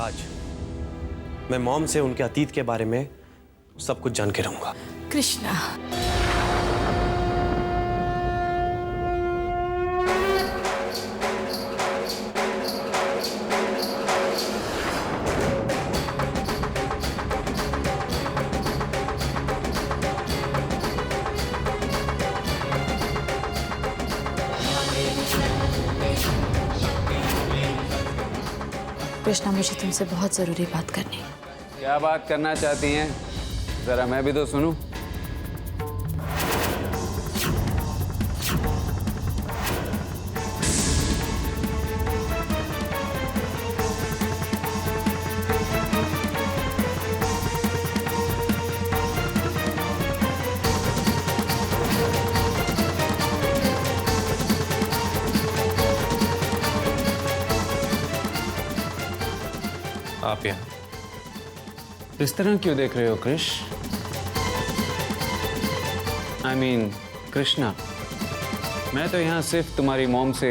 आज मैं मॉम से उनके अतीत के बारे में सब कुछ जान के रहूंगा। कृष्णा, कृष्णा, मुझे तुमसे बहुत जरूरी बात करनी है। क्या बात करना चाहती हैं? जरा मैं भी तो सुनूं। आप यहाँ इस तरह क्यों देख रहे हो कृष? I mean, कृष्णा, मैं तो यहाँ सिर्फ तुम्हारी मॉम से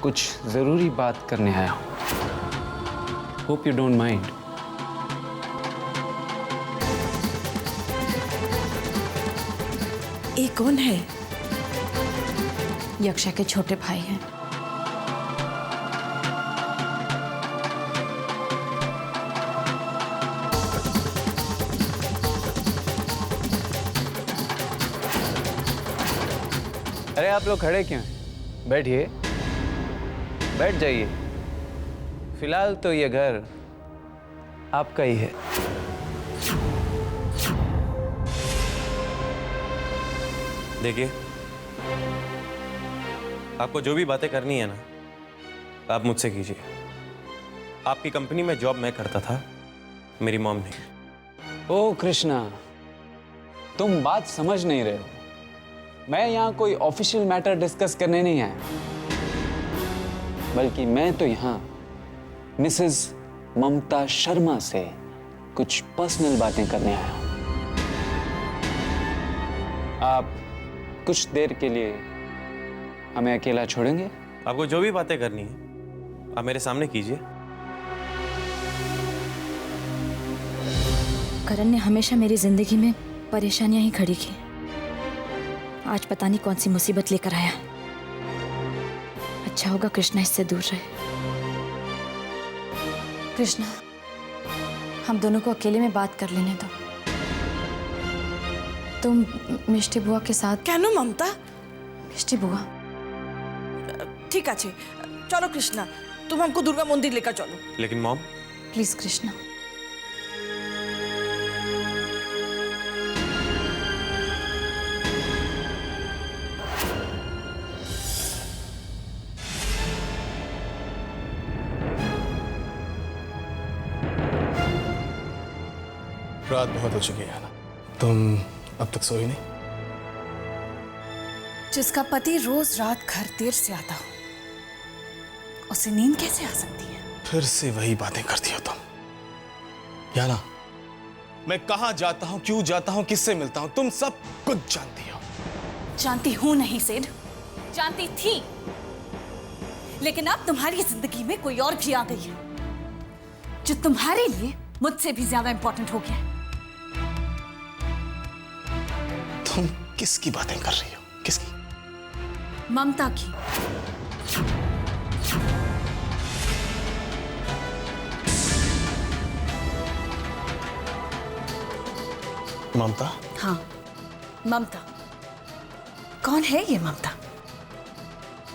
कुछ जरूरी बात करने आया हूँ। Hope you don't mind. ये कौन है? ये अक्षय के छोटे भाई हैं। अरे आप लोग खड़े क्यों हैं? बैठिए, बैठ जाइए। फिलहाल तो ये घर आपका ही है। देखिए, आपको जो भी बातें करनी है ना, आप मुझसे कीजिए। आपकी कंपनी में जॉब मैं करता था, मेरी मॉम नहीं। ओ कृष्णा, तुम बात समझ नहीं रहे हो। मैं यहाँ कोई ऑफिशियल मैटर डिस्कस करने नहीं आया, बल्कि मैं तो यहाँ मिसेस ममता शर्मा से कुछ पर्सनल बातें करने आया हूँ। आप कुछ देर के लिए हमें अकेला छोड़ेंगे? आपको जो भी बातें करनी है, आप मेरे सामने कीजिए। करण ने हमेशा मेरी जिंदगी में परेशानियां ही खड़ी की। आज पता नहीं कौन सी मुसीबत लेकर आया। अच्छा होगा कृष्णा इससे दूर रहे। कृष्णा, हम दोनों को अकेले में बात कर लेने दो। तुम मिष्टी बुआ के साथ। কেন ममता? मिष्टी बुआ, ठीक আছে, चलो कृष्णा, तुम हमको दुर्गा मंदिर लेकर चलो। लेकिन मॉम, प्लीज कृष्णा। रात बहुत हो चुकी है ना, तुम अब तक सोई नहीं? जिसका पति रोज रात घर देर से आता हो, उसे नींद कैसे आ सकती है? फिर से वही बातें करती हो तुम, या ना? मैं कहाँ जाता हूँ, क्यों जाता हूँ, किससे मिलता हूँ, तुम सब कुछ जानती हो। जानती हूं नहीं सेठ, जानती थी, लेकिन अब तुम्हारी जिंदगी में कोई और भी आ गई है जो तुम्हारे लिए मुझसे भी ज्यादा इंपॉर्टेंट हो गया है। तुम किसकी बातें कर रही हो? किसकी? ममता की। ममता? हाँ, ममता। कौन है ये ममता?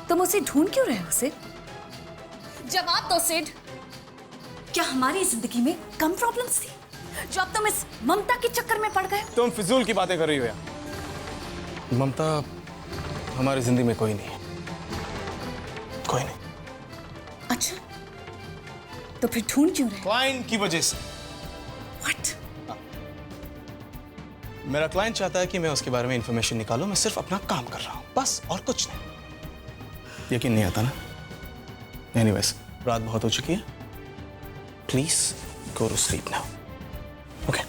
तुम उसे ढूंढ क्यों रहे हो सेठ? जवाब दो सेठ। क्या हमारी जिंदगी में कम प्रॉब्लम्स थी जो अब तुम इस ममता के चक्कर में पड़ गए? तुम फिजूल की बातें कर रही हो यार। ममता हमारी जिंदगी में कोई नहीं है, कोई नहीं। अच्छा, तो फिर ढूंढ क्यों रहे? क्लाइंट की वजह से। What? मेरा क्लाइंट चाहता है कि मैं उसके बारे में इंफॉर्मेशन निकालूं। मैं सिर्फ अपना काम कर रहा हूं, बस, और कुछ नहीं। यकीन नहीं आता ना? एनीवेज, रात बहुत हो चुकी है। Please go to sleep now. Okay?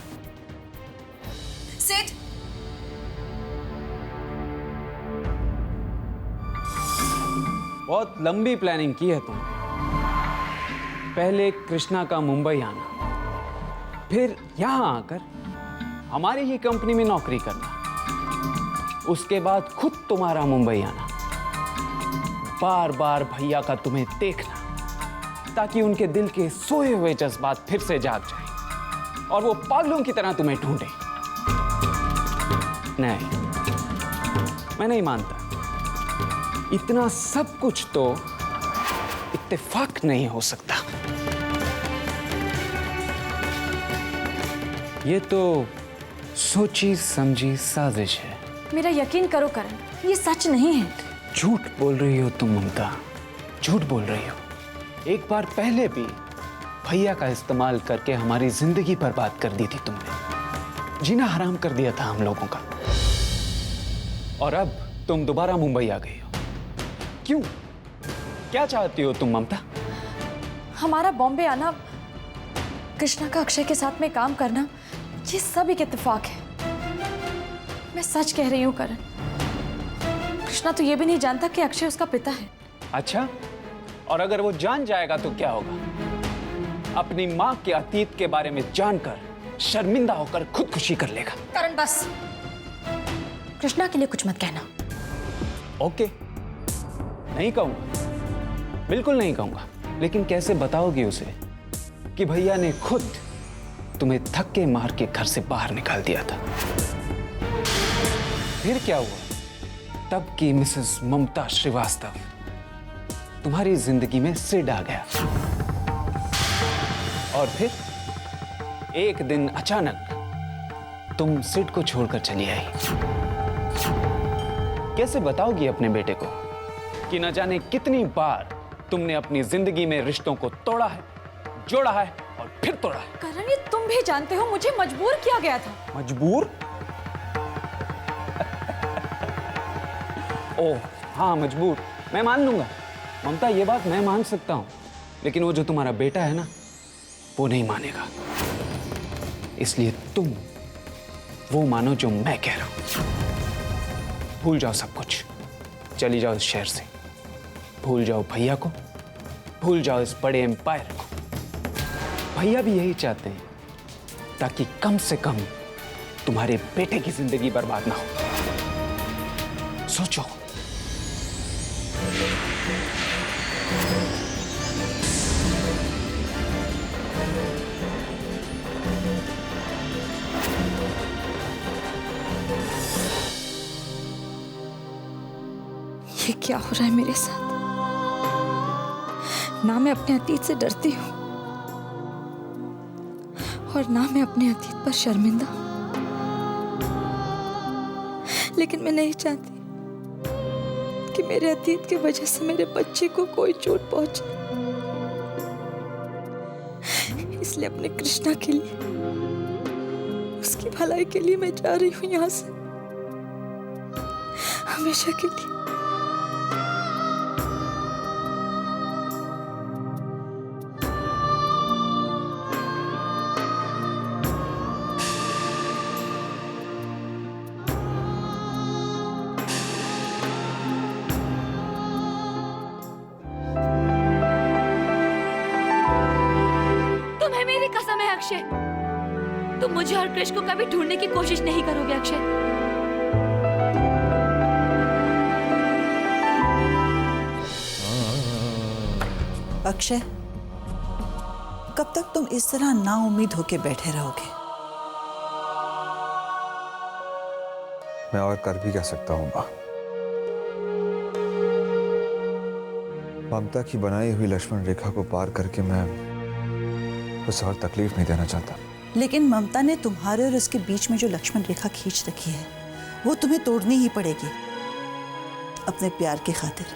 सेठ, बहुत लंबी प्लानिंग की है तुम। पहले कृष्णा का मुंबई आना, फिर यहां आकर हमारी ही कंपनी में नौकरी करना, उसके बाद खुद तुम्हारा मुंबई आना, बार बार भैया का तुम्हें देखना, ताकि उनके दिल के सोए हुए जज्बात फिर से जाग जाएं और वो पागलों की तरह तुम्हें ढूंढे। नहीं, मैं नहीं मानता। इतना सब कुछ तो इत्तेफाक नहीं हो सकता। ये तो सोची समझी साजिश है। मेरा यकीन करो करण, ये सच नहीं है। झूठ बोल रही हो तुम ममता, झूठ बोल रही हो। एक बार पहले भी भैया का इस्तेमाल करके हमारी जिंदगी बर्बाद कर दी थी तुमने, जीना हराम कर दिया था हम लोगों का। और अब तुम दोबारा मुंबई आ गई हो। क्यों? क्या चाहती हो तुम ममता? हमारा बॉम्बे आना, कृष्णा का अक्षय के साथ में काम करना, ये सब एक इत्तेफाक है। मैं सच कह रही हूँ करण। कृष्णा तो ये भी नहीं जानता कि अक्षय उसका पिता है। अच्छा, और अगर वो जान जाएगा तो क्या होगा? अपनी माँ के अतीत के बारे में जानकर शर्मिंदा होकर खुदकुशी कर लेगा। करण बस, कृष्णा के लिए कुछ मत कहना। ओके, नहीं कहूंगा, बिल्कुल नहीं कहूंगा। लेकिन कैसे बताओगी उसे कि भैया ने खुद तुम्हें धक्के मार के घर से बाहर निकाल दिया था? फिर क्या हुआ? तब की मिसेस ममता श्रीवास्तव तुम्हारी जिंदगी में सिड आ गया, और फिर एक दिन अचानक तुम सिड को छोड़कर चली आई। कैसे बताओगी अपने बेटे को कि न जाने कितनी बार तुमने अपनी जिंदगी में रिश्तों को तोड़ा है, जोड़ा है और फिर तोड़ा है? करण, ये तुम भी जानते हो, मुझे मजबूर किया गया था। मजबूर? ओह हाँ, मजबूर, मैं मान लूंगा ममता, ये बात मैं मान सकता हूं। लेकिन वो जो तुम्हारा बेटा है ना, वो नहीं मानेगा। इसलिए तुम वो मानो जो मैं कह रहा हूं। भूल जाओ सब कुछ, चली जाओ इस शहर से। भूल जाओ भैया को, भूल जाओ इस बड़े एम्पायर को। भैया भी यही चाहते हैं, ताकि कम से कम तुम्हारे बेटे की जिंदगी बर्बाद ना हो। सोचो। ये क्या हो रहा है मेरे साथ? ना मैं अपने अतीत से डरती हूँ और ना मैं अपने अतीत पर शर्मिंदा हूँ। लेकिन मैं नहीं चाहती कि मेरे अतीत की वजह से मेरे बच्चे को कोई चोट पहुंचे। इसलिए अपने कृष्णा के लिए, उसकी भलाई के लिए मैं जा रही हूँ यहाँ से, हमेशा के लिए। तुम्हें मेरी कसम है अक्षय, तुम मुझे और कृष को कभी ढूंढने की कोशिश नहीं करोगे अक्षय। अक्षय, कब तक तुम इस तरह नाउम्मीद होके बैठे रहोगे? मैं और कर भी क्या सकता हूँ माँ? ममता की बनाई हुई लक्ष्मण रेखा को पार करके मैं उसे और तकलीफ नहीं देना चाहता। लेकिन ममता ने तुम्हारे और उसके बीच में जो लक्ष्मण रेखा खींच रखी है, वो तुम्हें तोड़नी ही पड़ेगी। अपने प्यार की खातिर,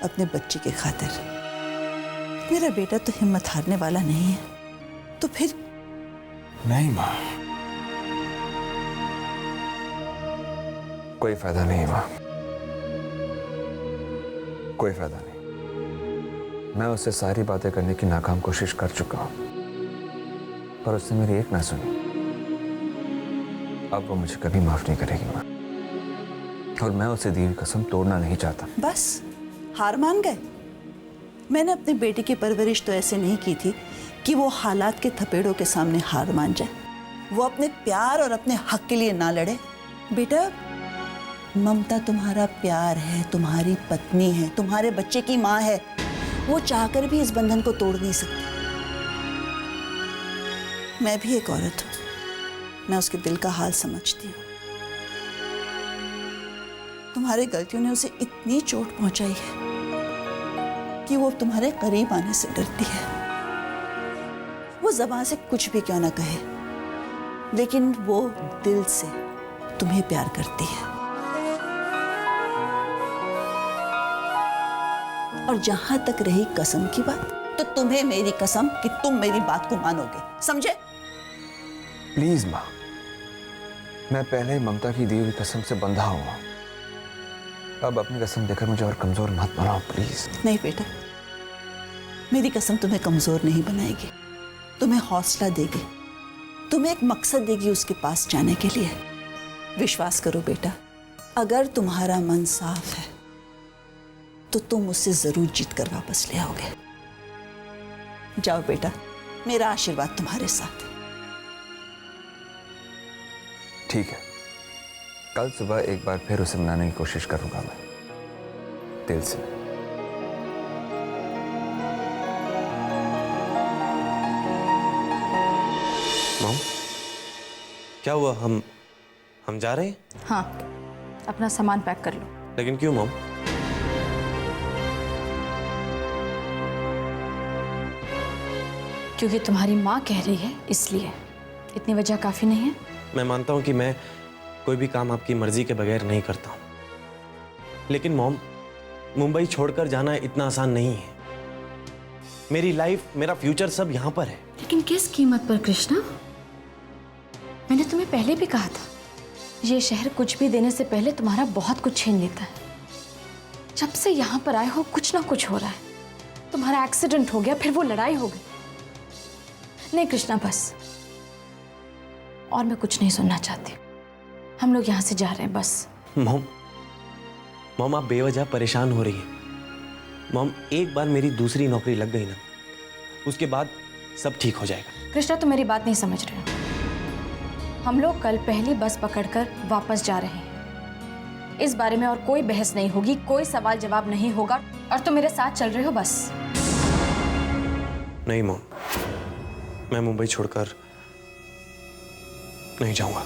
अपने बच्चे की खातिर। मेरा बेटा तो हिम्मत हारने वाला नहीं है, तो फिर? नहीं माँ, कोई फायदा नहीं माँ, कोई फायदा नहीं। मैं उससे सारी बातें करने की नाकाम कोशिश कर चुका हूं, पर उसने मेरी एक ना सुनी। अब वो मुझे कभी माफ नहीं करेगी माँ, और मैं उसे दी हुई कसम तोड़ना नहीं चाहता। बस हार मान गए? मैंने अपने बेटे की परवरिश तो ऐसे नहीं की थी कि वो हालात के थपेड़ों के सामने हार मान जाए, वो अपने प्यार और अपने हक के लिए ना लड़े। बेटा, ममता तुम्हारा प्यार है, तुम्हारी पत्नी है, तुम्हारे बच्चे की माँ है। वो चाहकर भी इस बंधन को तोड़ नहीं सकती। मैं भी एक औरत हूँ, मैं उसके दिल का हाल समझती हूँ। तुम्हारी गलतियों ने उसे इतनी चोट पहुंचाई है कि वो तुम्हारे करीब आने से डरती है। वो ज़बान से कुछ भी क्यों ना कहे, लेकिन वो दिल से तुम्हें प्यार करती है। और जहां तक रही कसम की बात, तो तुम्हें मेरी कसम कि तुम मेरी बात को मानोगे, समझे? प्लीज माँ, मैं पहले ही ममता की दी हुई कसम से बंधा हुआ। अब अपनी कसम देकर मुझे और कमजोर मत बनाओ प्लीज। नहीं बेटा, मेरी कसम तुम्हें कमजोर नहीं बनाएगी, तुम्हें हौसला देगी, तुम्हें एक मकसद देगी उसके पास जाने के लिए। विश्वास करो बेटा, अगर तुम्हारा मन साफ है तो तुम उससे जरूर जीत कर वापस ले आओगे। जाओ बेटा, मेरा आशीर्वाद तुम्हारे साथ है। ठीक है, कल सुबह एक बार फिर उसे मनाने की कोशिश करूंगा मैं, दिल से। मॉम, क्या हुआ? हम जा रहे हैं? हाँ, अपना सामान पैक कर लो। लेकिन क्यों मॉम? क्योंकि तुम्हारी माँ कह रही है, इसलिए। इतनी वजह काफी नहीं है? मैं मानता हूं कि मैं कोई भी काम आपकी मर्जी के बगैर नहीं करता हूं, लेकिन मॉम, मुंबई छोड़कर जाना इतना आसान नहीं है। मेरी लाइफ, मेरा फ्यूचर सब यहां पर है। लेकिन किस कीमत पर कृष्णा? मैंने तुम्हें पहले भी कहा था, ये शहर कुछ भी देने से पहले तुम्हारा बहुत कुछ छीन लेता है। जब से यहाँ पर आए हो कुछ ना कुछ हो रहा है। तुम्हारा एक्सीडेंट हो गया, फिर वो लड़ाई हो गई। नहीं कृष्णा, बस, और मैं कुछ नहीं सुनना चाहती। हम लोग यहाँ से जा रहे हैं, बस। मॉम, आप बेवजह परेशान हो रही हैं। मॉम, एक बार मेरी दूसरी नौकरी लग गई ना, उसके बाद सब ठीक हो जाएगा। कृष्णा, तुम मेरी बात नहीं समझ रहे हो। हम लोग कल पहली बस पकड़कर वापस जा रहे हैं। इस बारे में और कोई बहस नहीं होगी, कोई सवाल जवाब नहीं होगा, और तुम मेरे साथ चल रहे हो, बस। नहीं मॉम, मैं मुंबई छोड़कर नहीं जाऊंगा।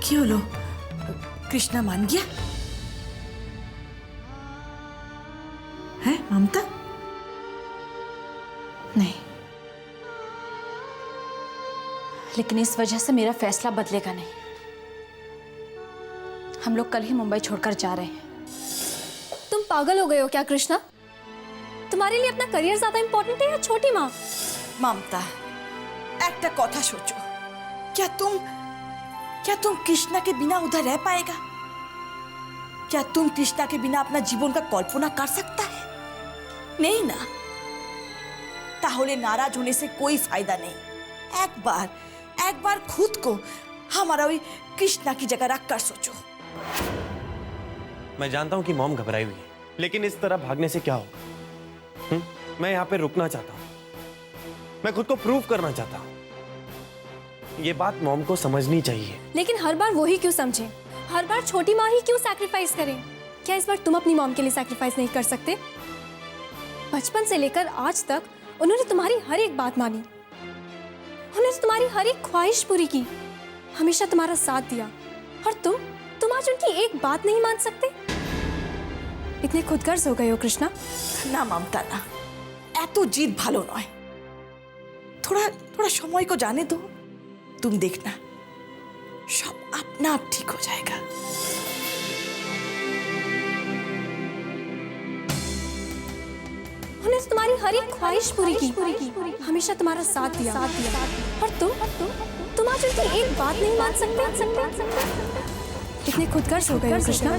क्यों लो? कृष्णा मान गया है ममता? नहीं, लेकिन इस वजह से मेरा फैसला बदलेगा नहीं। हम लोग कल ही मुंबई छोड़कर जा रहे हैं। तुम पागल हो गए हो क्या कृष्णा? तुम्हारे लिए अपना करियर ज्यादा इंपॉर्टेंट है या छोटी माँ? ममता, একটা কথা सोचो, क्या तुम कृष्णा के बिना उधर रह पाएगा? क्या तुम कृष्णा के बिना अपना जीवन का कल्पना कर सकता है? नहीं ना। ताहले नाराज होने से कोई फायदा नहीं। एक बार खुद को हमारा वही कृष्णा की जगह रख कर सोचो। मैं जानता हूं कि मॉम घबराई हुई है, लेकिन इस तरह भागने से क्या होगा? मैं यहाँ पे रुकना चाहता हूँ, मैं खुद को प्रूव करना चाहता हूँ। ये बात मॉम को समझनी चाहिए। लेकिन हर बार वो ही क्यों समझे? हर बार छोटी माँ ही क्यों सैक्रिफाइस करें? क्या इस बार तुम अपनी मॉम के लिए सैक्रिफाइस नहीं कर सकते? बचपन से लेकर आज तक उन्होंने तुम्हारी हर एक बात मानी, उन्होंने तुम्हारी हर एक ख्वाहिश पूरी की, हमेशा तुम्हारा साथ दिया, और तुम आज उनकी एक बात नहीं मान सकते? इतने खुदगर्ज हो गए हो कृष्णा। ना ममता ना, एतो जीत भालो नय। थोड़ा समय को जाने दो, तुम देखना सब अपना आप ठीक हो जाएगा। उन्होंने तुम्हारी हर एक ख्वाहिश पूरी की, हमेशा तुम्हारा साथ दिया, और तुम आज उनकी एक बात नहीं मान सकते? इतने खुदगर्ज हो गए हो कृष्णा।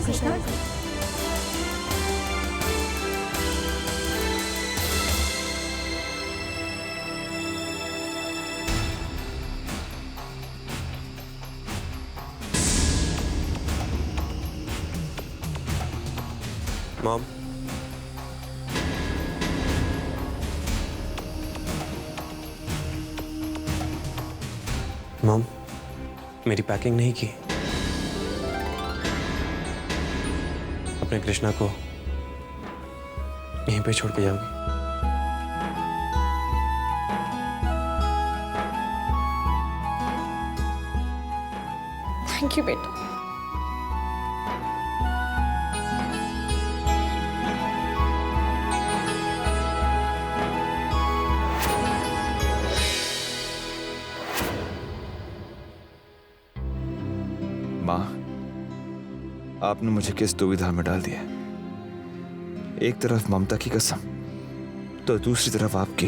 मॉम, मॉम, मेरी पैकिंग नहीं की। अपने कृष्णा को यहीं पे छोड़ के जाओगी? थैंक यू बेटा। माँ, आपने मुझे किस दुविधा में डाल दिया। एक तरफ ममता की कसम तो दूसरी तरफ आपकी।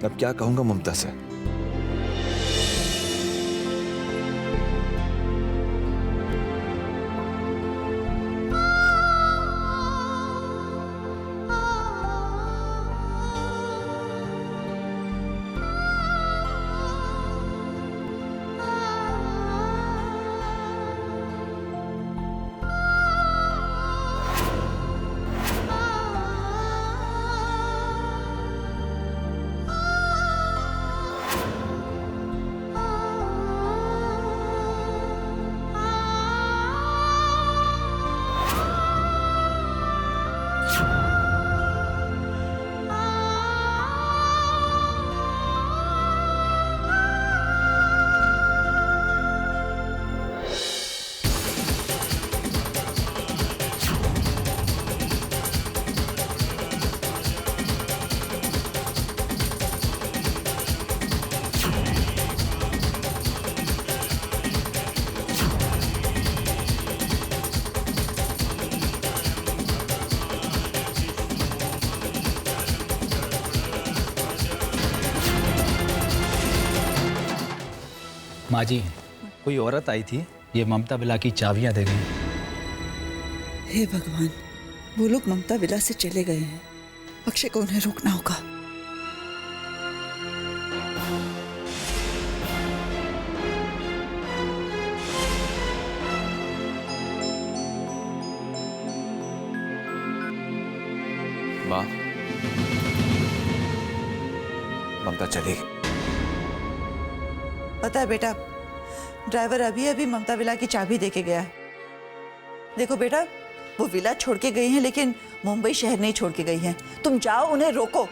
अब क्या कहूंगा ममता से? माँ जी, कोई औरत आई थी, ये ममता विला की चाबियां दे गई। हे भगवान, वो लोग ममता विला से चले गए हैं। अक्षय को उन्हें रोकना होगा। माँ, ममता चली। पता है बेटा, ड्राइवर अभी अभी ममता विला की चाबी देके गया है। देखो बेटा, वो विला छोड़ के गई हैं, लेकिन मुंबई शहर नहीं छोड़ के गई हैं। तुम जाओ, उन्हें रोको।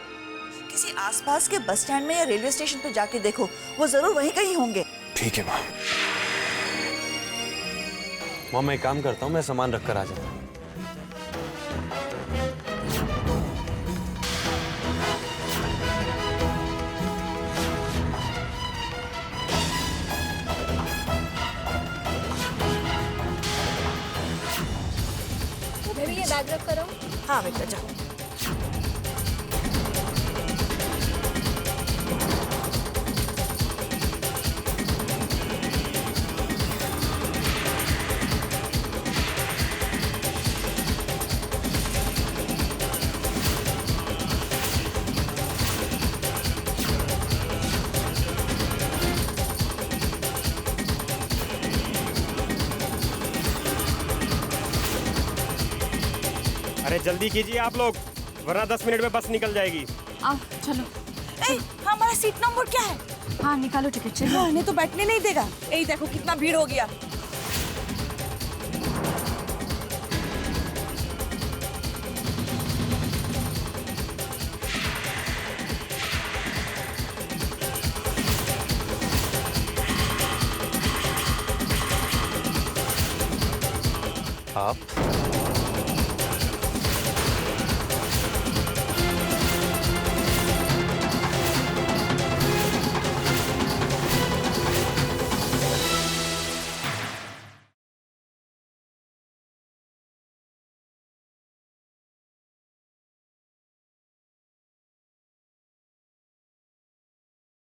किसी आसपास के बस स्टैंड में या रेलवे स्टेशन पे जाके देखो, वो जरूर वहीं कहीं होंगे। ठीक है माँ। मॉम, मैं एक काम करता हूँ, मैं सामान रख कर आ जाता हूँ। ये बैग रख करो। हाँ बेटा, जाओ। अरे जल्दी कीजिए आप लोग, वरना 10 मिनट में बस निकल जाएगी। आओ चलो। हमारा सीट नंबर क्या है? हाँ निकालो टिकट। चलो। इन्हें तो बैठने नहीं देगा। यही देखो कितना भीड़ हो गया। आप